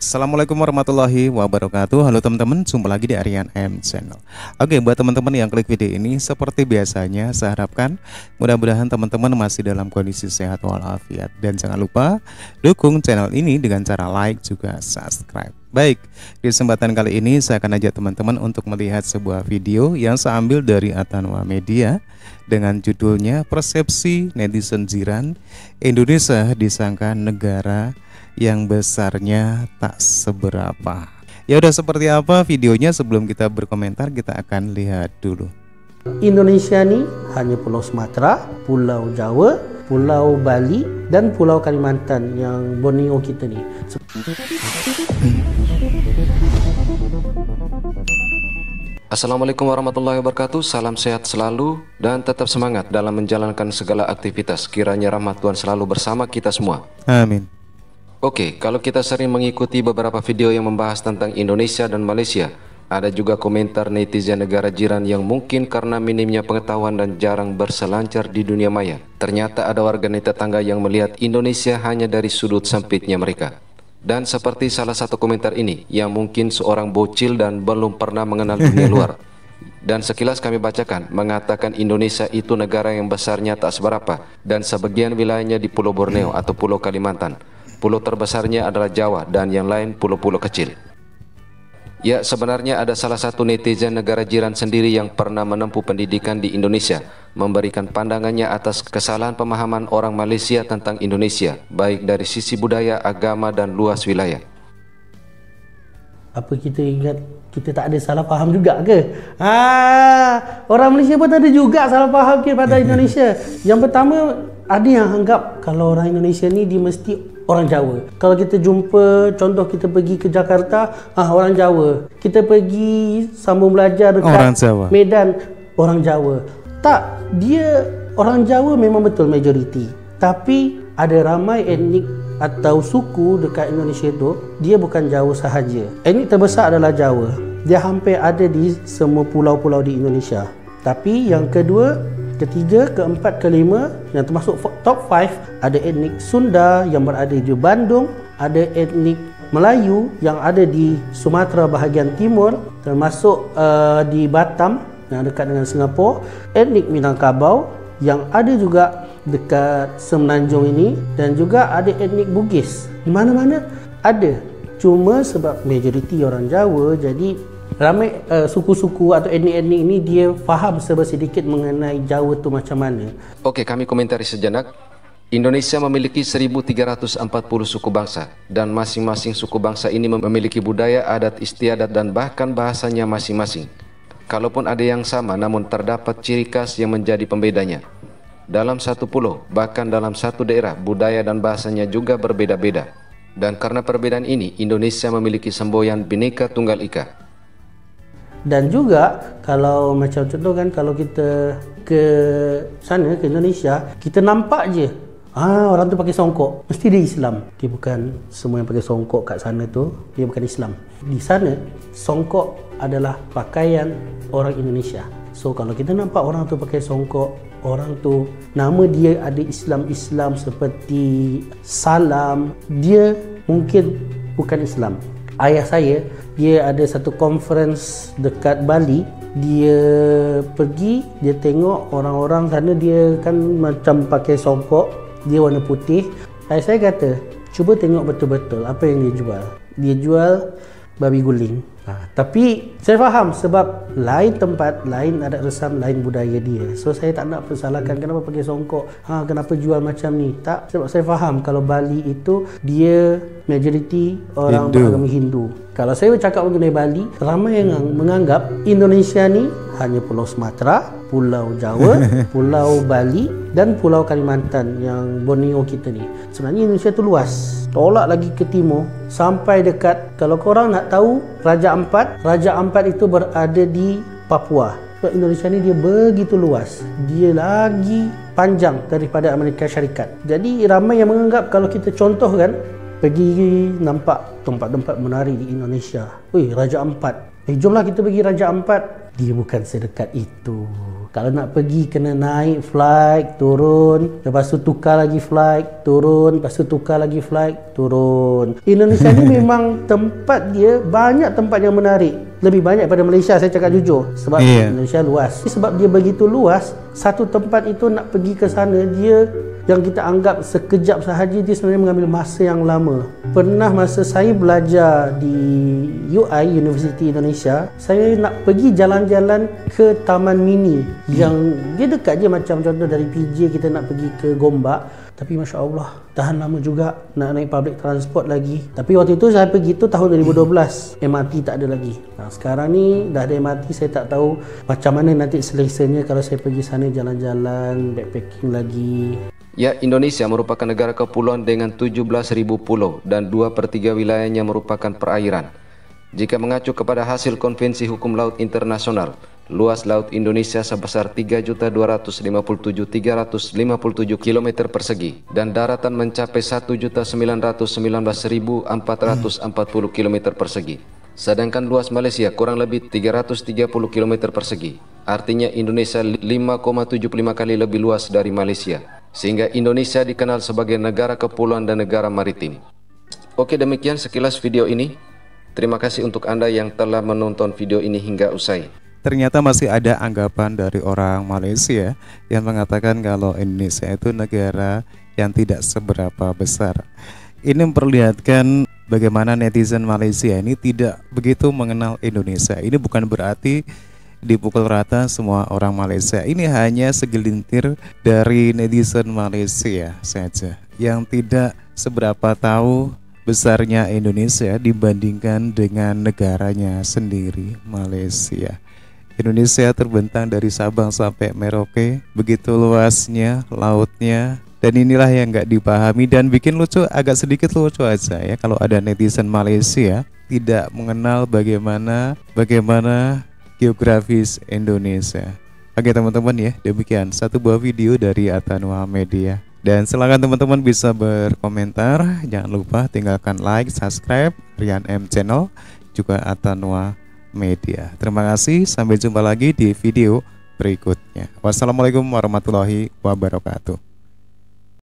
Assalamualaikum warahmatullahi wabarakatuh. Halo teman-teman, jumpa lagi di Aryan M Channel. Oke, buat teman-teman yang klik video ini, seperti biasanya saya harapkan mudah-mudahan teman-teman masih dalam kondisi sehat walafiat. Dan jangan lupa dukung channel ini dengan cara like juga subscribe. Baik, di kesempatan kali ini saya akan ajak teman-teman untuk melihat sebuah video yang saya ambil dari Atanwa Media dengan judulnya Persepsi Netizen Jiran Indonesia Disangka Negara yang besarnya tak seberapa. Ya udah, seperti apa videonya? Sebelum kita berkomentar, kita akan lihat dulu. Indonesia ni hanya Pulau Sumatera, Pulau Jawa, Pulau Bali dan Pulau Kalimantan yang Borneo kita ni. Assalamualaikum warahmatullahi wabarakatuh. Salam sehat selalu dan tetap semangat dalam menjalankan segala aktivitas. Kiranya rahmat Tuhan selalu bersama kita semua. Amin. Oke, kalau kita sering mengikuti beberapa video yang membahas tentang Indonesia dan Malaysia, ada juga komentar netizen negara jiran yang mungkin karena minimnya pengetahuan dan jarang berselancar di dunia maya. Ternyata ada warganet tetangga yang melihat Indonesia hanya dari sudut sempitnya mereka. Dan seperti salah satu komentar ini, yang mungkin seorang bocil dan belum pernah mengenal dunia luar. Dan sekilas kami bacakan, mengatakan Indonesia itu negara yang besarnya tak seberapa, dan sebagian wilayahnya di Pulau Borneo atau Pulau Kalimantan. Pulau terbesarnya adalah Jawa dan yang lain pulau-pulau kecil. Ya, sebenarnya ada salah satu netizen negara jiran sendiri yang pernah menempuh pendidikan di Indonesia, memberikan pandangannya atas kesalahan pemahaman orang Malaysia tentang Indonesia, baik dari sisi budaya, agama dan luas wilayah. Apa kita ingat kita tak ada salah faham juga ke? Orang Malaysia pun ada juga salah faham kepada Indonesia. Yang pertama, ada yang anggap kalau orang Indonesia ni dia mesti orang Jawa. Kalau kita jumpa, contoh kita pergi ke Jakarta, orang Jawa. Kita pergi sambung belajar dekat orang Jawa. Medan, orang Jawa. Tak, dia orang Jawa memang betul majoriti. Tapi ada ramai etnik atau suku dekat Indonesia tu, dia bukan Jawa sahaja. Etnik terbesar adalah Jawa. Dia hampir ada di semua pulau-pulau di Indonesia. Tapi yang kedua, ketiga, keempat, kelima yang termasuk top 5, ada etnik Sunda yang berada di Bandung, ada etnik Melayu yang ada di Sumatera bahagian timur, termasuk di Batam yang dekat dengan Singapura, etnik Minangkabau yang ada juga dekat Semenanjung ini, dan juga ada etnik Bugis. Di mana-mana ada. Cuma sebab majoriti orang Jawa, jadi ramai suku-suku atau etnik-etnik ini dia faham sedikit mengenai Jawa tu macam mana. Oke, kami komentari sejenak. Indonesia memiliki 1340 suku bangsa, dan masing-masing suku bangsa ini memiliki budaya, adat istiadat dan bahkan bahasanya masing-masing. Kalaupun ada yang sama, namun terdapat ciri khas yang menjadi pembedanya. Dalam satu pulau, bahkan dalam satu daerah, budaya dan bahasanya juga berbeda-beda. Dan karena perbedaan ini, Indonesia memiliki semboyan Bhinneka Tunggal Ika. Dan juga kalau macam contoh kan, kalau kita ke sana, ke Indonesia, kita nampak je orang tu pakai songkok, mesti dia Islam. Dia bukan semua yang pakai songkok kat sana tu dia bukan Islam. Di sana songkok adalah pakaian orang Indonesia. So kalau kita nampak orang tu pakai songkok, orang tu nama dia ada Islam-Islam seperti salam, dia mungkin bukan Islam. Ayah saya, dia ada satu conference dekat Bali. Dia pergi, dia tengok orang-orang sana, dia kan macam pakai songkok, dia warna putih. Ayah saya kata, cuba tengok betul-betul apa yang dia jual. Dia jual babi guling. Tapi saya faham sebab lain tempat, lain adat resam, lain budaya dia. So saya tak nak persalahkan kenapa pakai songkok, kenapa jual macam ni. Tak, sebab saya faham kalau Bali itu dia majoriti orang beragama Hindu. Kalau saya bercakap mengenai Bali, ramai yang menganggap Indonesia ni hanya Pulau Sumatera, Pulau Jawa, Pulau Bali dan Pulau Kalimantan yang Borneo kita ni. Sebenarnya Indonesia tu luas. Tolak lagi ke timur sampai dekat, kalau korang nak tahu, Raja Ampat. Raja Ampat itu berada di Papua. Sebab Indonesia ni dia begitu luas. Dia lagi panjang daripada Amerika Syarikat. Jadi ramai yang menganggap kalau kita contohkan, pergi nampak tempat-tempat menari di Indonesia. Raja Ampat. Jomlah kita pergi Raja Ampat. Dia bukan sedekat itu. Kalau nak pergi kena naik flight, turun, lepas tu tukar lagi flight, turun, lepas tu tukar lagi flight, turun. Indonesia ni memang tempat dia banyak tempat yang menarik. Lebih banyak daripada Malaysia, saya cakap jujur. Sebab Indonesia luas. Sebab dia begitu luas, satu tempat itu nak pergi ke sana, dia yang kita anggap sekejap sahaja, dia sebenarnya mengambil masa yang lama. Pernah masa saya belajar di UI, Universiti Indonesia, saya nak pergi jalan-jalan ke Taman Mini yang dia dekat je, macam contoh dari PJ kita nak pergi ke Gombak. Tapi Masya Allah, tahan lama juga nak naik public transport lagi. Tapi waktu itu saya pergi tu tahun 2012, MRT tak ada lagi. Nah, sekarang ni dah ada MRT, saya tak tahu macam mana nanti selesanya kalau saya pergi sana jalan-jalan, backpacking lagi. Ya, Indonesia merupakan negara kepulauan dengan 17.000 pulau dan 2/3 wilayahnya merupakan perairan. Jika mengacu kepada hasil Konvensi Hukum Laut Internasional, luas laut Indonesia sebesar 3.257.357 km persegi dan daratan mencapai 1.919.440 km persegi. Sedangkan luas Malaysia kurang lebih 330 km persegi. Artinya Indonesia 5,75 kali lebih luas dari Malaysia. Sehingga Indonesia dikenal sebagai negara kepulauan dan negara maritim. Oke, demikian sekilas video ini. Terima kasih untuk Anda yang telah menonton video ini hingga usai. Ternyata masih ada anggapan dari orang Malaysia yang mengatakan kalau Indonesia itu negara yang tidak seberapa besar. Ini memperlihatkan bagaimana netizen Malaysia ini tidak begitu mengenal Indonesia. Ini bukan berarti dipukul rata semua orang Malaysia. Ini hanya segelintir dari netizen Malaysia saja yang tidak seberapa tahu besarnya Indonesia dibandingkan dengan negaranya sendiri, Malaysia. Indonesia terbentang dari Sabang sampai Merauke, begitu luasnya lautnya, dan inilah yang nggak dipahami dan bikin lucu, agak sedikit lucu aja ya kalau ada netizen Malaysia tidak mengenal bagaimana geografis Indonesia. Oke teman-teman ya, demikian satu buah video dari Atanua Media. Dan silakan teman-teman bisa berkomentar. Jangan lupa tinggalkan like, subscribe Rian M Channel, juga Atanua Media. Terima kasih, sampai jumpa lagi di video berikutnya. Wassalamualaikum warahmatullahi wabarakatuh.